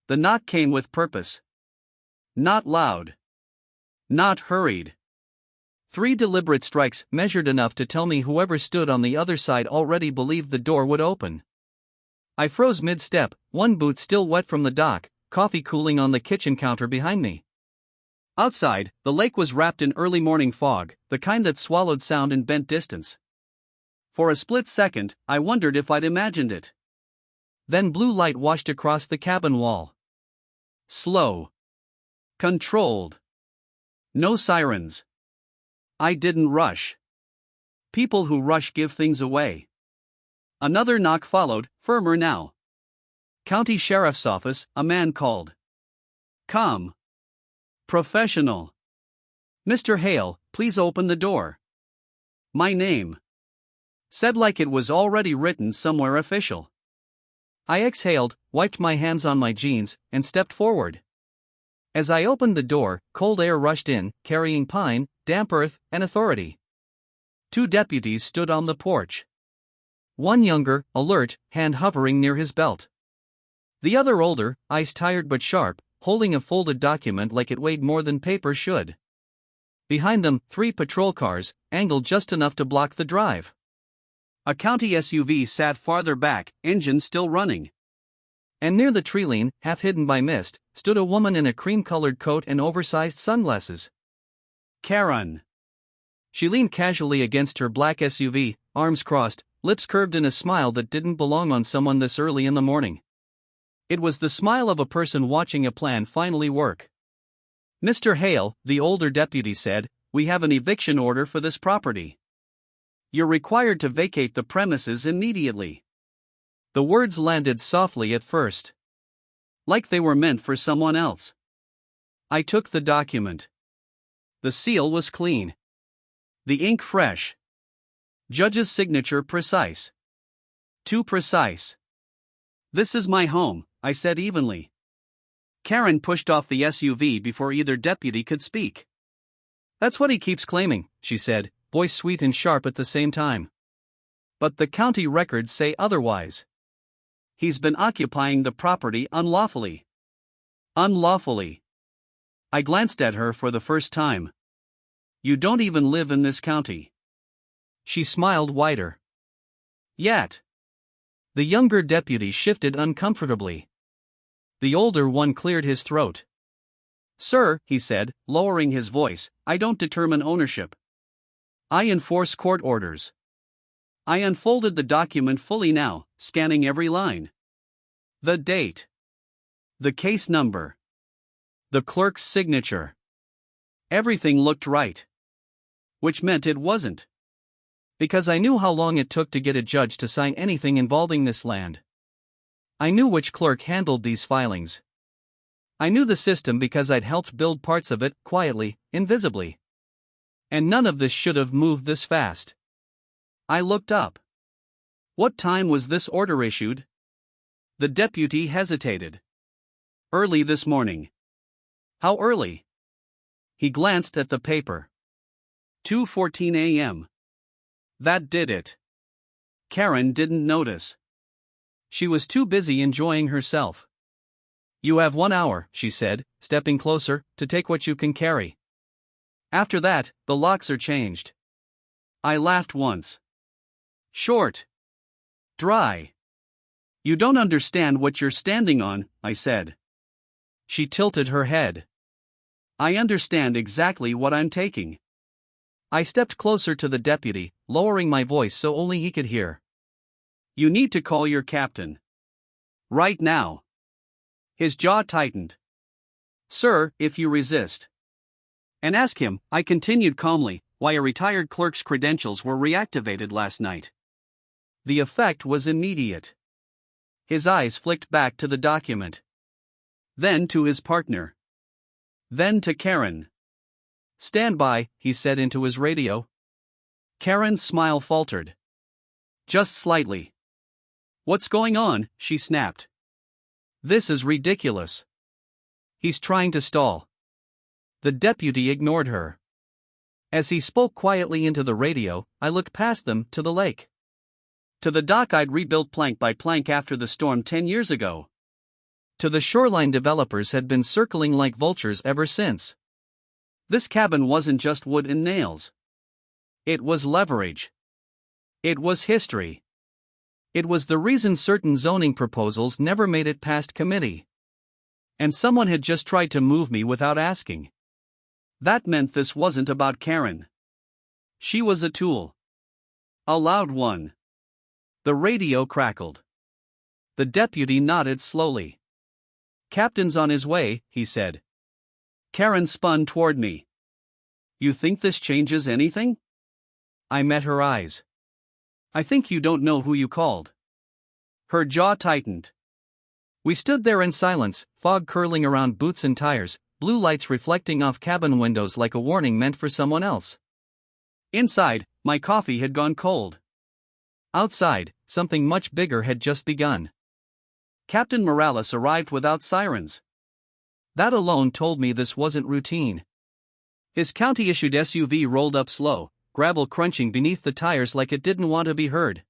The knock came with purpose. Not loud. Not hurried. 3 deliberate strikes, measured enough to tell me whoever stood on the other side already believed the door would open. I froze mid-step, one boot still wet from the dock, coffee cooling on the kitchen counter behind me. Outside, the lake was wrapped in early morning fog, the kind that swallowed sound and bent distance. For a split second, I wondered if I'd imagined it. Then blue light washed across the cabin wall. Slow. Controlled. No sirens. I didn't rush. People who rush give things away. Another knock followed, firmer now. County Sheriff's Office, a man called. Calm. Professional. Mr. Hale, please open the door. My name. Said like it was already written somewhere official. I exhaled, wiped my hands on my jeans, and stepped forward. As I opened the door, cold air rushed in, carrying pine, damp earth, and authority. 2 deputies stood on the porch. One younger, alert, hand hovering near his belt. The other older, eyes tired but sharp, holding a folded document like it weighed more than paper should. Behind them, 3 patrol cars, angled just enough to block the drive. A county SUV sat farther back, engine still running. And near the tree-line, half hidden by mist, stood a woman in a cream-colored coat and oversized sunglasses. Karen. She leaned casually against her black SUV, arms crossed, lips curved in a smile that didn't belong on someone this early in the morning. It was the smile of a person watching a plan finally work. Mr. Hale, the older deputy said, "We have an eviction order for this property. You're required to vacate the premises immediately." The words landed softly at first. Like they were meant for someone else. I took the document. The seal was clean. The ink fresh. Judge's signature precise. Too precise. "This is my home," I said evenly. Karen pushed off the SUV before either deputy could speak. "That's what he keeps claiming," she said, voice sweet and sharp at the same time. "But the county records say otherwise. He's been occupying the property unlawfully." Unlawfully. I glanced at her for the first time. "You don't even live in this county." She smiled wider. "Yet." The younger deputy shifted uncomfortably. The older one cleared his throat. "Sir," he said, lowering his voice, "I don't determine ownership. I enforce court orders." I unfolded the document fully now, scanning every line. The date. The case number. The clerk's signature. Everything looked right. Which meant it wasn't. Because I knew how long it took to get a judge to sign anything involving this land. I knew which clerk handled these filings. I knew the system because I'd helped build parts of it, quietly, invisibly. And none of this should have moved this fast. I looked up. What time was this order issued? The deputy hesitated. "Early this morning." "How early?" He glanced at the paper. 2:14 a.m. That did it. Karen didn't notice. She was too busy enjoying herself. "You have 1 hour," she said, stepping closer, "to take what you can carry. After that, the locks are changed." I laughed once. Short. Dry. "You don't understand what you're standing on," I said. She tilted her head. "I understand exactly what I'm taking." I stepped closer to the deputy, lowering my voice so only he could hear. "You need to call your captain. Right now." His jaw tightened. "Sir, if you resist." "And ask him," I continued calmly, "why a retired clerk's credentials were reactivated last night." The effect was immediate. His eyes flicked back to the document. Then to his partner. Then to Karen. "Stand by," he said into his radio. Karen's smile faltered. Just slightly. "What's going on?" she snapped. "This is ridiculous." "He's trying to stall." The deputy ignored her. As he spoke quietly into the radio, I looked past them to the lake. To the dock I'd rebuilt plank by plank after the storm 10 years ago. To the shoreline, developers had been circling like vultures ever since. This cabin wasn't just wood and nails. It was leverage. It was history. It was the reason certain zoning proposals never made it past committee. And someone had just tried to move me without asking. That meant this wasn't about Karen. She was a tool. A loud one. The radio crackled. The deputy nodded slowly. "Captain's on his way," he said. Karen spun toward me. "You think this changes anything?" I met her eyes. "I think you don't know who you called." Her jaw tightened. We stood there in silence, fog curling around boots and tires, blue lights reflecting off cabin windows like a warning meant for someone else. Inside, my coffee had gone cold. Outside, something much bigger had just begun. Captain Morales arrived without sirens. That alone told me this wasn't routine. His county-issued SUV rolled up slow, gravel crunching beneath the tires like it didn't want to be heard.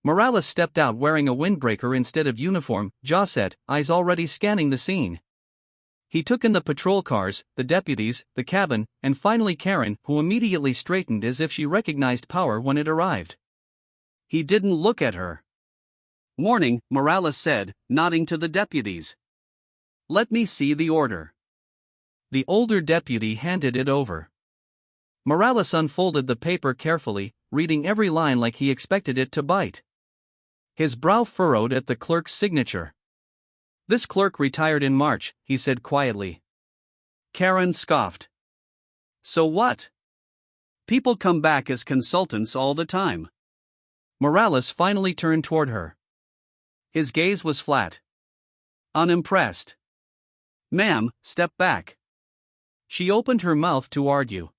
Morales stepped out wearing a windbreaker instead of uniform, jaw set, eyes already scanning the scene. He took in the patrol cars, the deputies, the cabin, and finally Karen, who immediately straightened as if she recognized power when it arrived. He didn't look at her. "Morning," Morales said, nodding to the deputies. "Let me see the order." The older deputy handed it over. Morales unfolded the paper carefully, reading every line like he expected it to bite. His brow furrowed at the clerk's signature. "This clerk retired in March," he said quietly. Karen scoffed. "So what? People come back as consultants all the time." Morales finally turned toward her. His gaze was flat. Unimpressed. "Ma'am, step back." She opened her mouth to argue.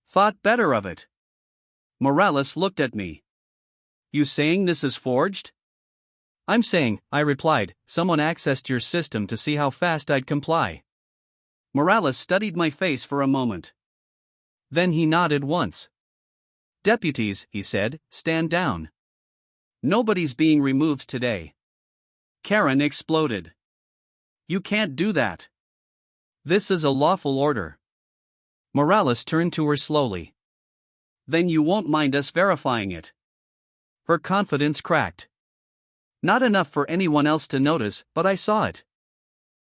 "Thought better of it." Morales looked at me. "You saying this is forged?" "I'm saying," I replied, "someone accessed your system to see how fast I'd comply." Morales studied my face for a moment. Then he nodded once. "Deputies," he said, "stand down. Nobody's being removed today." Karen exploded. "You can't do that. This is a lawful order." Morales turned to her slowly. "Then you won't mind us verifying it." Her confidence cracked. Not enough for anyone else to notice, but I saw it.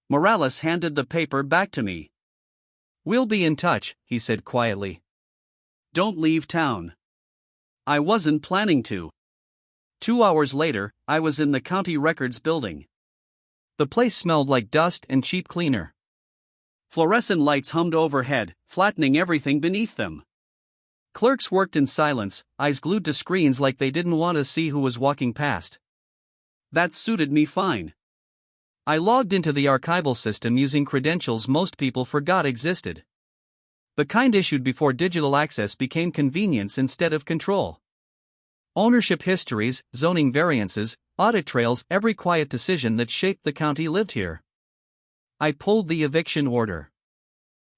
Morales handed the paper back to me. "We'll be in touch," he said quietly. "Don't leave town." I wasn't planning to. 2 hours later, I was in the county records building. The place smelled like dust and cheap cleaner. Fluorescent lights hummed overhead, flattening everything beneath them. Clerks worked in silence, eyes glued to screens like they didn't want to see who was walking past. That suited me fine. I logged into the archival system using credentials most people forgot existed. The kind issued before digital access became convenience instead of control. Ownership histories, zoning variances, audit trails, every quiet decision that shaped the county lived here. I pulled the eviction order.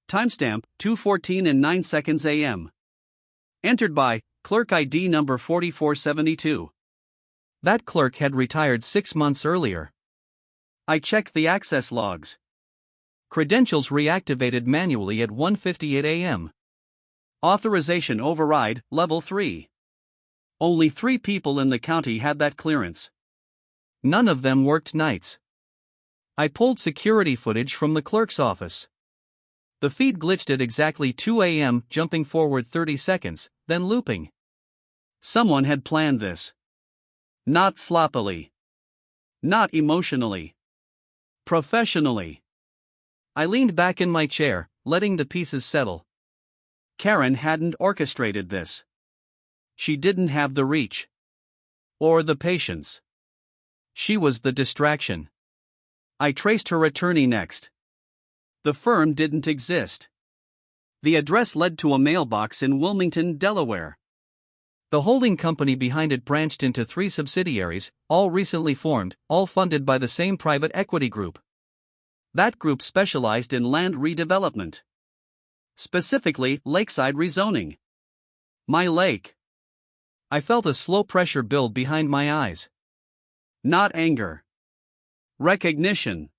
Timestamp, 2:14 and 9 seconds a.m. Entered by clerk ID number 4472. That clerk had retired 6 months earlier. I checked the access logs. Credentials reactivated manually at 1:58 a.m. Authorization override, level 3. Only 3 people in the county had that clearance. None of them worked nights. I pulled security footage from the clerk's office. The feed glitched at exactly 2 a.m., jumping forward 30 seconds, then looping. Someone had planned this. Not sloppily. Not emotionally. Professionally. I leaned back in my chair, letting the pieces settle. Karen hadn't orchestrated this. She didn't have the reach. Or the patience. She was the distraction. I traced her attorney next. The firm didn't exist. The address led to a mailbox in Wilmington, Delaware. The holding company behind it branched into 3 subsidiaries, all recently formed, all funded by the same private equity group. That group specialized in land redevelopment. Specifically, lakeside rezoning. My lake. I felt a slow pressure build behind my eyes. Not anger. Recognition.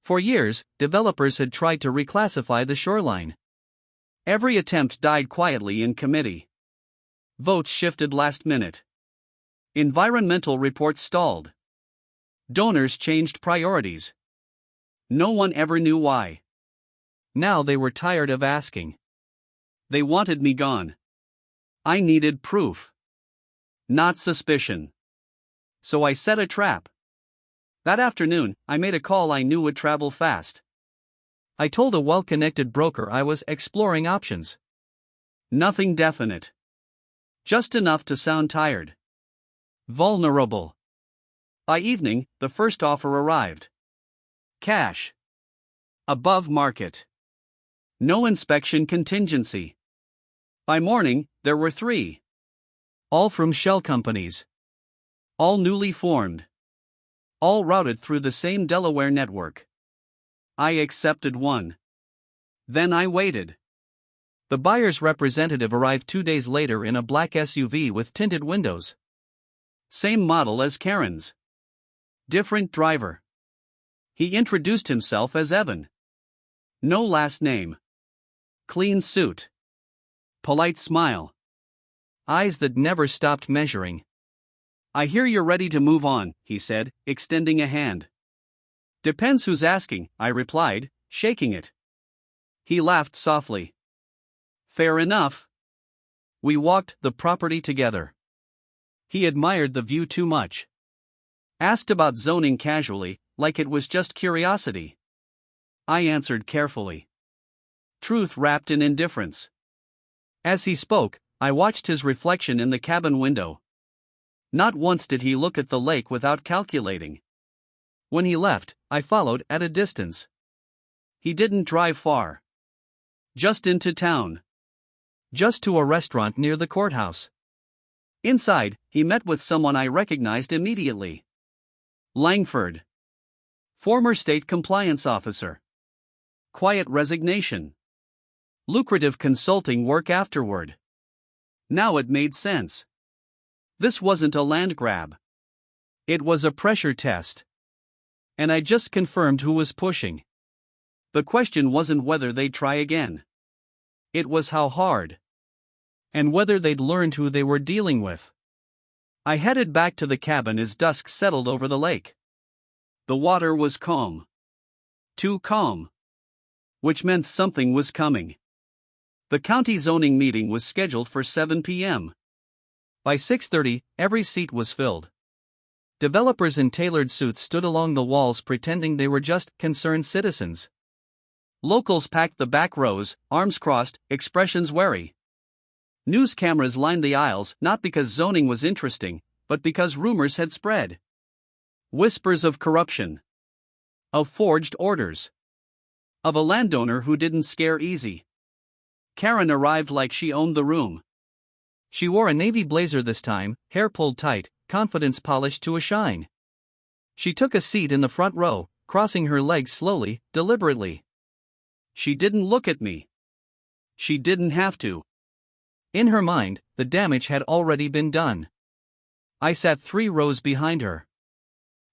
For years, developers had tried to reclassify the shoreline. Every attempt died quietly in committee. Votes shifted last minute. Environmental reports stalled. Donors changed priorities. No one ever knew why. Now they were tired of asking. They wanted me gone. I needed proof. Not suspicion. So I set a trap. That afternoon, I made a call I knew would travel fast. I told a well-connected broker I was exploring options. Nothing definite. Just enough to sound tired. Vulnerable. By evening, the first offer arrived. Cash. Above market. No inspection contingency. By morning, there were 3. All from shell companies. All newly formed. All routed through the same Delaware network. I accepted one. Then I waited. The buyer's representative arrived 2 days later in a black SUV with tinted windows. Same model as Karen's. Different driver. He introduced himself as Evan. No last name. Clean suit. Polite smile. Eyes that never stopped measuring. I hear you're ready to move on, he said, extending a hand. Depends who's asking, I replied, shaking it. He laughed softly. Fair enough. We walked the property together. He admired the view too much. Asked about zoning casually, like it was just curiosity. I answered carefully. Truth wrapped in indifference. As he spoke, I watched his reflection in the cabin window. Not once did he look at the lake without calculating. When he left, I followed at a distance. He didn't drive far. Just into town. Just to a restaurant near the courthouse. Inside, he met with someone I recognized immediately. Langford. Former state compliance officer. Quiet resignation. Lucrative consulting work afterward. Now it made sense. This wasn't a land grab. It was a pressure test. And I just confirmed who was pushing. The question wasn't whether they'd try again. It was how hard. And whether they'd learned who they were dealing with. I headed back to the cabin as dusk settled over the lake. The water was calm. Too calm. Which meant something was coming. The county zoning meeting was scheduled for 7 p.m. By 6:30, every seat was filled. Developers in tailored suits stood along the walls pretending they were just concerned citizens. Locals packed the back rows, arms crossed, expressions wary. News cameras lined the aisles not because zoning was interesting, but because rumors had spread. Whispers of corruption. Of forged orders. Of a landowner who didn't scare easy. Karen arrived like she owned the room. She wore a navy blazer this time, hair pulled tight, confidence polished to a shine. She took a seat in the front row, crossing her legs slowly, deliberately. She didn't look at me. She didn't have to. In her mind, the damage had already been done. I sat 3 rows behind her.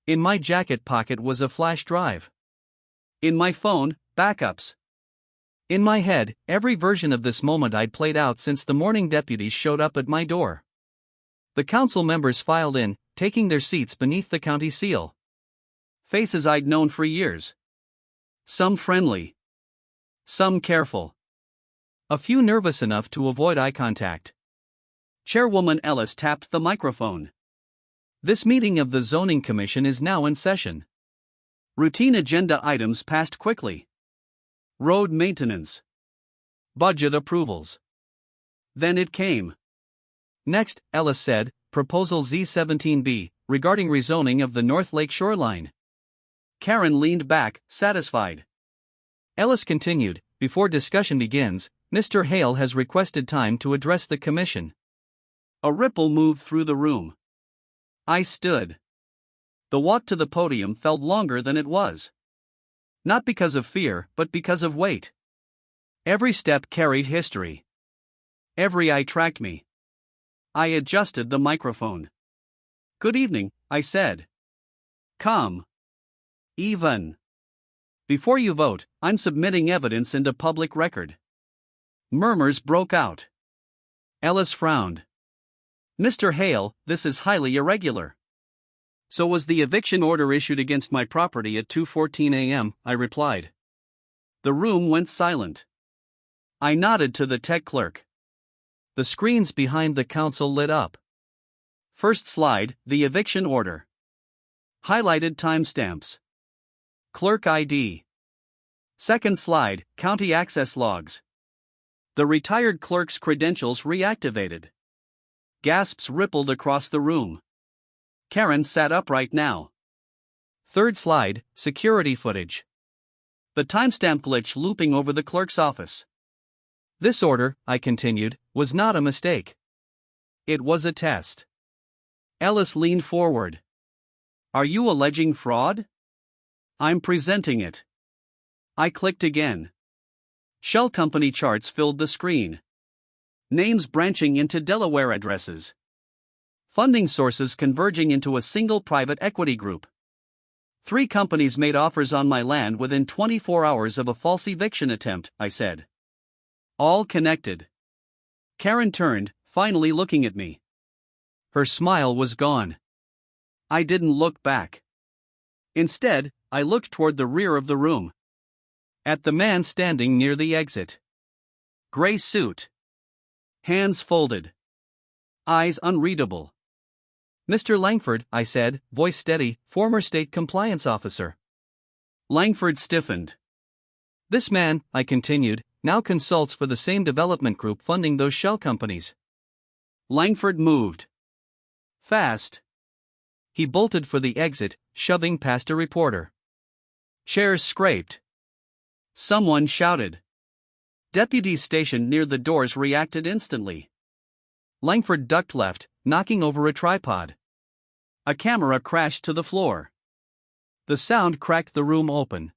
In my jacket pocket was a flash drive. In my phone, backups. In my head, every version of this moment I'd played out since the morning deputies showed up at my door. The council members filed in, taking their seats beneath the county seal. Faces I'd known for years. Some friendly. Some careful. A few nervous enough to avoid eye contact. Chairwoman Ellis tapped the microphone. This meeting of the Zoning Commission is now in session. Routine agenda items passed quickly. Road maintenance. Budget approvals. Then it came. Next, Ellis said, Proposal Z17B, regarding rezoning of the North Lake shoreline. Karen leaned back, satisfied. Ellis continued, before discussion begins, Mr. Hale has requested time to address the commission. A ripple moved through the room. I stood. The walk to the podium felt longer than it was. Not because of fear, but because of weight. Every step carried history. Every eye tracked me. I adjusted the microphone. Good evening, I said. Calm. Even before you vote, I'm submitting evidence into public record. Murmurs broke out. Ellis frowned. Mr. Hale, this is highly irregular. So was the eviction order issued against my property at 2:14 a.m., I replied. The room went silent. I nodded to the tech clerk. The screens behind the council lit up. First slide, the eviction order. Highlighted timestamps. Clerk ID. Second slide, county access logs. The retired clerk's credentials reactivated. Gasps rippled across the room. Karen sat upright now. Third slide, security footage. The timestamp glitch looping over the clerk's office. This order, I continued, was not a mistake. It was a test. Ellis leaned forward. Are you alleging fraud? I'm presenting it. I clicked again. Shell company charts filled the screen. Names branching into Delaware addresses. Funding sources converging into a single private equity group. 3 companies made offers on my land within 24 hours of a false eviction attempt, I said. All connected. Karen turned, finally looking at me. Her smile was gone. I didn't look back. Instead, I looked toward the rear of the room. At the man standing near the exit. Gray suit. Hands folded. Eyes unreadable. Mr. Langford, I said, voice steady, former state compliance officer. Langford stiffened. This man, I continued, now consults for the same development group funding those shell companies. Langford moved. Fast. He bolted for the exit, shoving past a reporter. Chairs scraped. Someone shouted. Deputies stationed near the doors reacted instantly. Langford ducked left, knocking over a tripod. A camera crashed to the floor. The sound cracked the room open.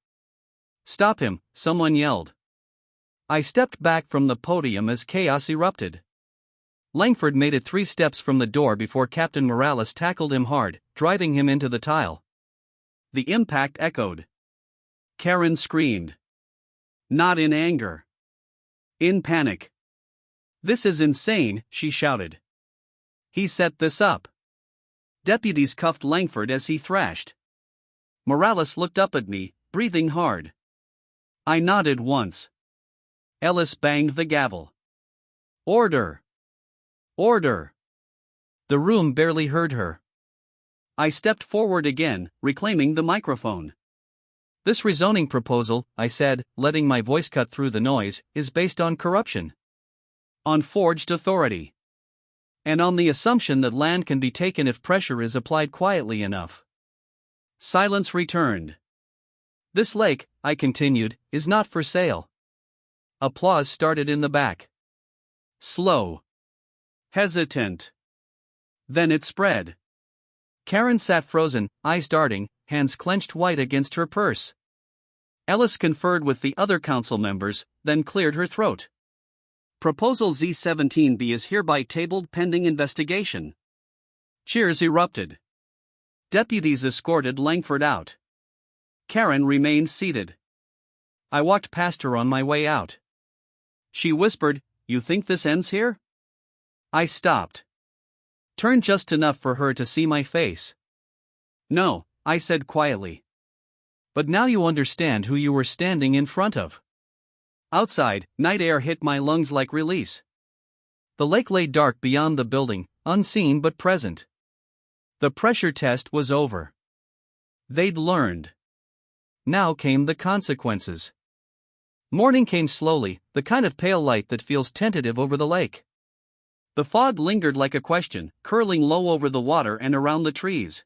Stop him, someone yelled. I stepped back from the podium as chaos erupted. Langford made it 3 steps from the door before Captain Morales tackled him hard, driving him into the tile. The impact echoed. Karen screamed. Not in anger. In panic. This is insane, she shouted. He set this up. Deputies cuffed Langford as he thrashed. Morales looked up at me, breathing hard. I nodded once. Ellis banged the gavel. Order! Order! The room barely heard her. I stepped forward again, reclaiming the microphone. This rezoning proposal, I said, letting my voice cut through the noise, is based on corruption. On forged authority. And on the assumption that land can be taken if pressure is applied quietly enough. Silence returned. This lake, I continued, is not for sale. Applause started in the back. Slow. Hesitant. Then it spread. Karen sat frozen, eyes darting, hands clenched white against her purse. Ellis conferred with the other council members, then cleared her throat. Proposal Z17B is hereby tabled pending investigation. Cheers erupted. Deputies escorted Langford out. Karen remained seated. I walked past her on my way out. She whispered, "You think this ends here?" I stopped. Turned just enough for her to see my face. "No," I said quietly. "But now you understand who you were standing in front of." Outside, night air hit my lungs like release. The lake lay dark beyond the building, unseen but present. The pressure test was over. They'd learned. Now came the consequences. Morning came slowly, the kind of pale light that feels tentative over the lake. The fog lingered like a question, curling low over the water and around the trees.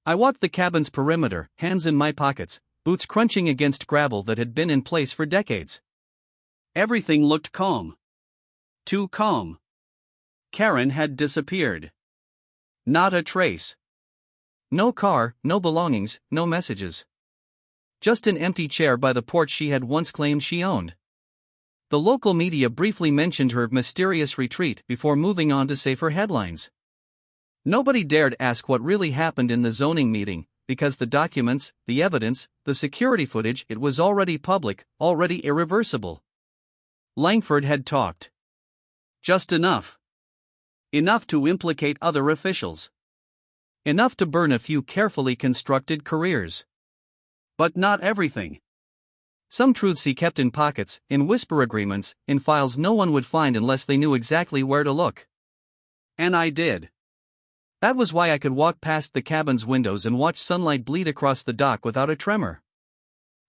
I walked the cabin's perimeter, hands in my pockets, boots crunching against gravel that had been in place for decades. Everything looked calm. Too calm. Karen had disappeared. Not a trace. No car, no belongings, no messages. Just an empty chair by the porch she had once claimed she owned. The local media briefly mentioned her mysterious retreat before moving on to safer headlines. Nobody dared ask what really happened in the zoning meeting, because the documents, the evidence, the security footage, it was already public, already irreversible. Langford had talked. Just enough. Enough to implicate other officials. Enough to burn a few carefully constructed careers. But not everything. Some truths he kept in pockets, in whisper agreements, in files no one would find unless they knew exactly where to look. And I did. That was why I could walk past the cabin's windows and watch sunlight bleed across the dock without a tremor.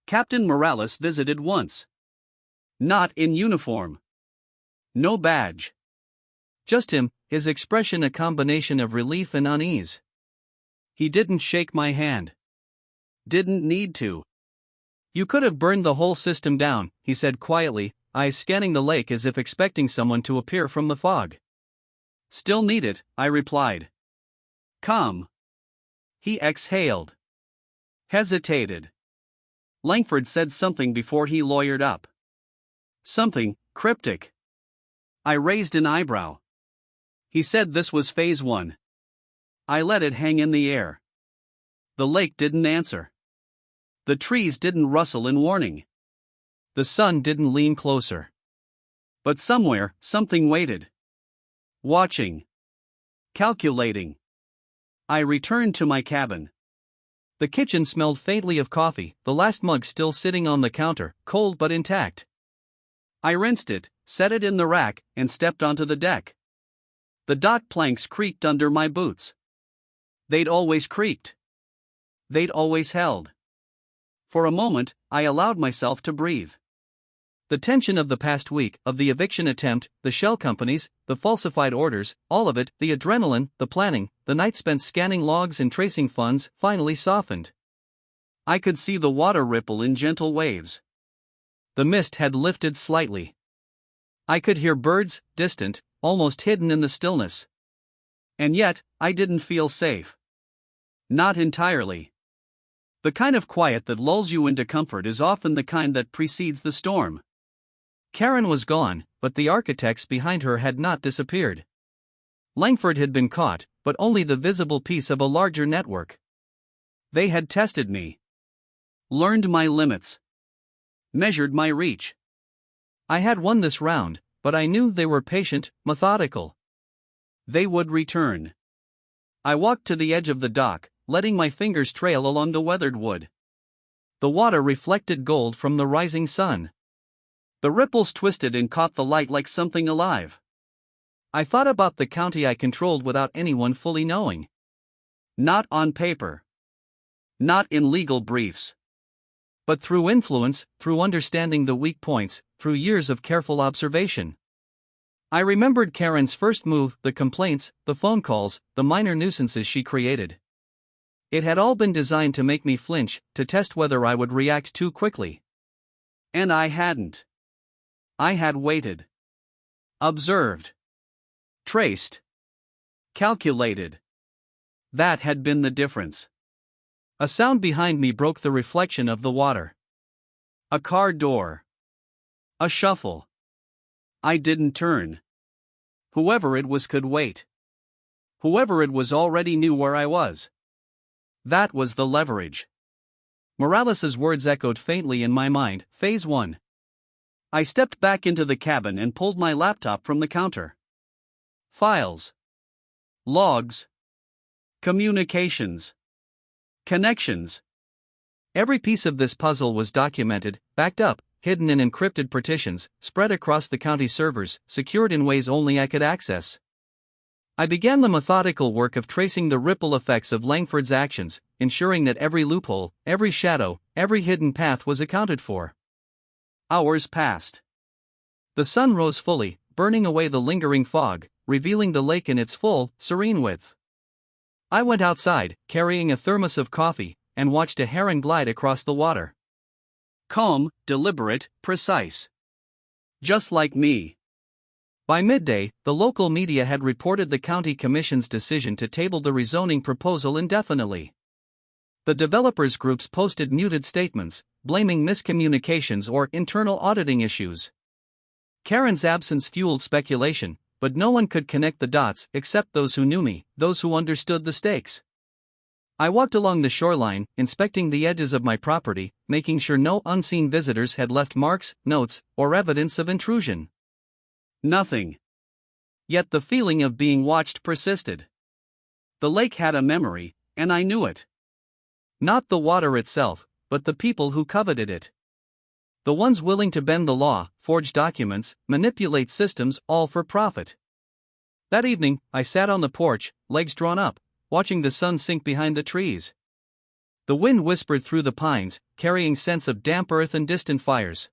Captain Morales visited once. Not in uniform. No badge. Just him, his expression a combination of relief and unease. He didn't shake my hand. Didn't need to. You could have burned the whole system down, he said quietly, eyes scanning the lake as if expecting someone to appear from the fog. Still need it, I replied. Come. He exhaled. Hesitated. Langford said something before he lawyered up. Something cryptic. I raised an eyebrow. He said this was phase 1. I let it hang in the air. The lake didn't answer. The trees didn't rustle in warning. The sun didn't lean closer. But somewhere, something waited. Watching. Calculating. I returned to my cabin. The kitchen smelled faintly of coffee, the last mug still sitting on the counter, cold but intact. I rinsed it, set it in the rack, and stepped onto the deck. The dock planks creaked under my boots. They'd always creaked. They'd always held. For a moment, I allowed myself to breathe. The tension of the past week, of the eviction attempt, the shell companies, the falsified orders, all of it, the adrenaline, the planning, the night spent scanning logs and tracing funds, finally softened. I could see the water ripple in gentle waves. The mist had lifted slightly. I could hear birds, distant, almost hidden in the stillness. And yet, I didn't feel safe. Not entirely. The kind of quiet that lulls you into comfort is often the kind that precedes the storm. Karen was gone, but the architects behind her had not disappeared. Langford had been caught, but only the visible piece of a larger network. They had tested me. Learned my limits. Measured my reach. I had won this round, but I knew they were patient, methodical. They would return. I walked to the edge of the dock, letting my fingers trail along the weathered wood. The water reflected gold from the rising sun. The ripples twisted and caught the light like something alive. I thought about the county I controlled without anyone fully knowing. Not on paper. Not in legal briefs. But through influence, through understanding the weak points, through years of careful observation. I remembered Karen's first move, the complaints, the phone calls, the minor nuisances she created. It had all been designed to make me flinch, to test whether I would react too quickly. And I hadn't. I had waited. Observed. Traced. Calculated. That had been the difference. A sound behind me broke the reflection of the water. A car door. A shuffle. I didn't turn. Whoever it was could wait. Whoever it was already knew where I was. That was the leverage. Morales's words echoed faintly in my mind, phase 1. I stepped back into the cabin and pulled my laptop from the counter. Files. Logs. Communications. Connections. Every piece of this puzzle was documented, backed up, hidden in encrypted partitions, spread across the county servers, secured in ways only I could access. I began the methodical work of tracing the ripple effects of Langford's actions, ensuring that every loophole, every shadow, every hidden path was accounted for. Hours passed. The sun rose fully, burning away the lingering fog, revealing the lake in its full, serene width. I went outside, carrying a thermos of coffee, and watched a heron glide across the water. Calm, deliberate, precise. Just like me. By midday, the local media had reported the county commission's decision to table the rezoning proposal indefinitely. The developers' groups posted muted statements, blaming miscommunications or internal auditing issues. Karen's absence fueled speculation, but no one could connect the dots except those who knew me, those who understood the stakes. I walked along the shoreline, inspecting the edges of my property, making sure no unseen visitors had left marks, notes, or evidence of intrusion. Nothing. Yet the feeling of being watched persisted. The lake had a memory, and I knew it. Not the water itself, but the people who coveted it. The ones willing to bend the law, forge documents, manipulate systems, all for profit. That evening, I sat on the porch, legs drawn up, watching the sun sink behind the trees. The wind whispered through the pines, carrying scents of damp earth and distant fires.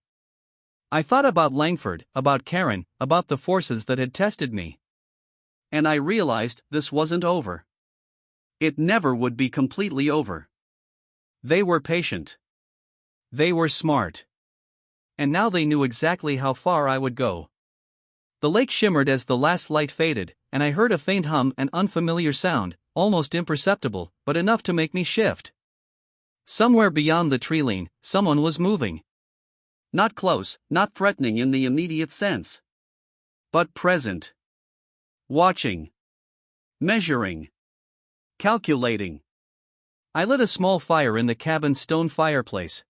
I thought about Langford, about Karen, about the forces that had tested me. And I realized this wasn't over. It never would be completely over. They were patient. They were smart. And now they knew exactly how far I would go. The lake shimmered as the last light faded, and I heard a faint hum, an unfamiliar sound, almost imperceptible, but enough to make me shift. Somewhere beyond the tree line, someone was moving. Not close, not threatening in the immediate sense. But present. Watching. Measuring. Calculating. I lit a small fire in the cabin's stone fireplace.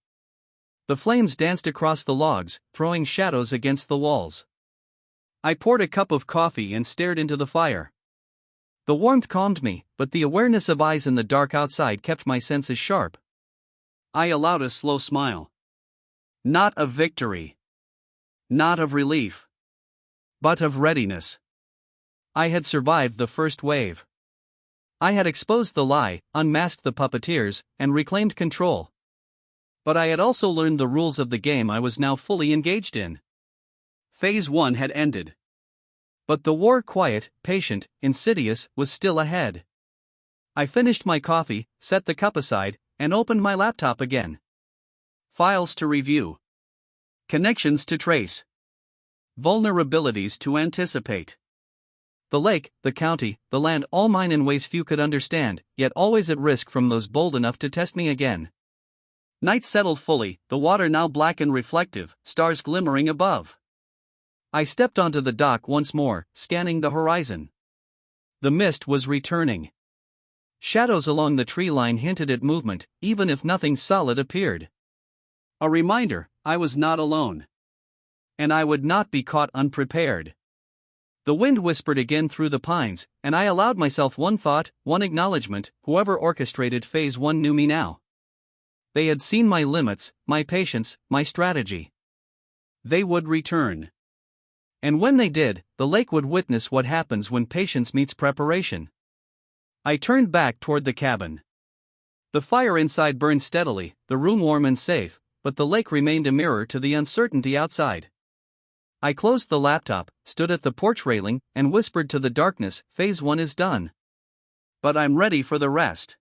The flames danced across the logs, throwing shadows against the walls. I poured a cup of coffee and stared into the fire. The warmth calmed me, but the awareness of eyes in the dark outside kept my senses sharp. I allowed a slow smile. Not of victory. Not of relief. But of readiness. I had survived the first wave. I had exposed the lie, unmasked the puppeteers, and reclaimed control. But I had also learned the rules of the game I was now fully engaged in. Phase 1 had ended. But the war, quiet, patient, insidious, was still ahead. I finished my coffee, set the cup aside, and opened my laptop again. Files to review. Connections to trace. Vulnerabilities to anticipate. The lake, the county, the land, all mine in ways few could understand, yet always at risk from those bold enough to test me again. Night settled fully, the water now black and reflective, stars glimmering above. I stepped onto the dock once more, scanning the horizon. The mist was returning. Shadows along the tree line hinted at movement, even if nothing solid appeared. A reminder, I was not alone. And I would not be caught unprepared. The wind whispered again through the pines, and I allowed myself one thought, one acknowledgement: whoever orchestrated Phase 1 knew me now. They had seen my limits, my patience, my strategy. They would return. And when they did, the lake would witness what happens when patience meets preparation. I turned back toward the cabin. The fire inside burned steadily, the room warm and safe, but the lake remained a mirror to the uncertainty outside. I closed the laptop, stood at the porch railing, and whispered to the darkness, Phase 1 is done. But I'm ready for the rest.